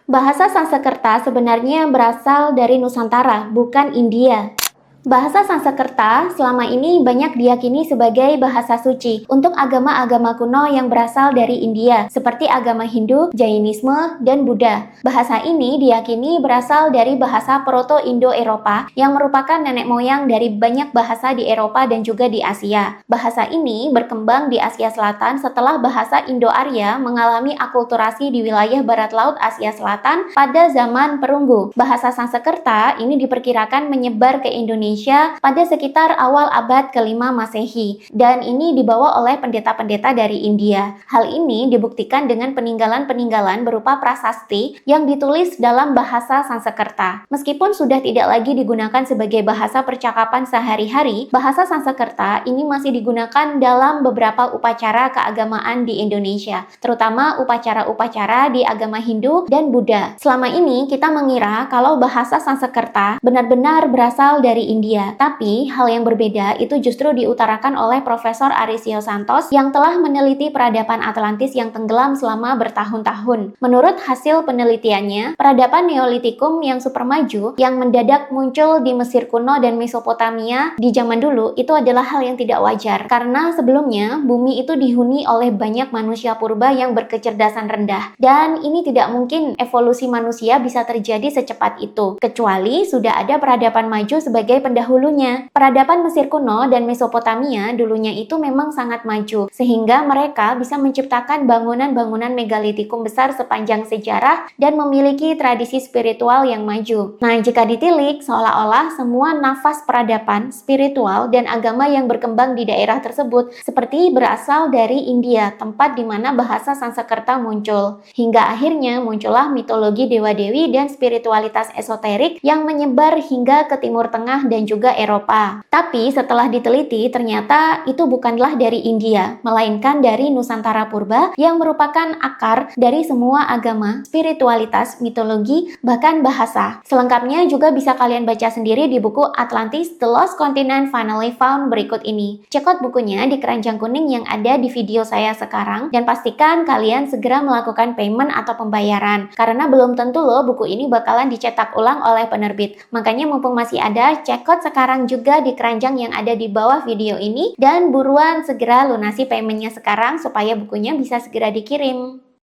Bahasa Sanskerta sebenarnya berasal dari Nusantara, bukan India. Bahasa Sanskerta selama ini banyak diyakini sebagai bahasa suci untuk agama-agama kuno yang berasal dari India, seperti agama Hindu, Jainisme, dan Buddha. Bahasa ini diyakini berasal dari bahasa Proto-Indo-Eropa yang merupakan nenek moyang dari banyak bahasa di Eropa dan juga di Asia. Bahasa ini berkembang di Asia Selatan setelah bahasa Indo-Arya mengalami akulturasi di wilayah barat laut Asia Selatan pada zaman perunggu. Bahasa Sanskerta ini diperkirakan menyebar ke Indonesia pada sekitar awal abad ke-5 Masehi, dan ini dibawa oleh pendeta-pendeta dari India. Hal ini dibuktikan dengan peninggalan-peninggalan berupa prasasti yang ditulis dalam bahasa Sanskerta. Meskipun sudah tidak lagi digunakan sebagai bahasa percakapan sehari-hari, bahasa Sanskerta ini masih digunakan dalam beberapa upacara keagamaan di Indonesia, terutama upacara-upacara di agama Hindu dan Buddha. Selama ini kita mengira kalau bahasa Sanskerta benar-benar berasal dari India. Tapi hal yang berbeda itu justru diutarakan oleh Profesor Arisio Santos yang telah meneliti peradaban Atlantis yang tenggelam selama bertahun-tahun. Menurut hasil penelitiannya, peradaban Neolitikum yang super maju yang mendadak muncul di Mesir kuno dan Mesopotamia di zaman dulu itu adalah hal yang tidak wajar karena sebelumnya bumi itu dihuni oleh banyak manusia purba yang berkecerdasan rendah, dan ini tidak mungkin evolusi manusia bisa terjadi secepat itu kecuali sudah ada peradaban maju sebagai pendahulunya. Peradaban Mesir kuno dan Mesopotamia dulunya itu memang sangat maju, sehingga mereka bisa menciptakan bangunan-bangunan megalitikum besar sepanjang sejarah dan memiliki tradisi spiritual yang maju. Nah, jika ditilik, seolah-olah semua nafas peradaban, spiritual, dan agama yang berkembang di daerah tersebut seperti berasal dari India, tempat di mana bahasa Sanskerta muncul. Hingga akhirnya muncullah mitologi dewa-dewi dan spiritualitas esoterik yang menyebar hingga ke Timur Tengah dan juga Eropa. Tapi setelah diteliti, ternyata itu bukanlah dari India, melainkan dari Nusantara Purba yang merupakan akar dari semua agama, spiritualitas, mitologi, bahkan bahasa. Selengkapnya juga bisa kalian baca sendiri di buku Atlantis: The Lost Continent Finally Found berikut ini. Cekot bukunya di keranjang kuning yang ada di video saya sekarang, dan pastikan kalian segera melakukan payment atau pembayaran, karena belum tentu loh buku ini bakalan dicetak ulang oleh penerbit. Makanya mumpung masih ada, cekot sekarang juga di keranjang yang ada di bawah video ini, dan buruan segera lunasi paymentnya sekarang supaya bukunya bisa segera dikirim.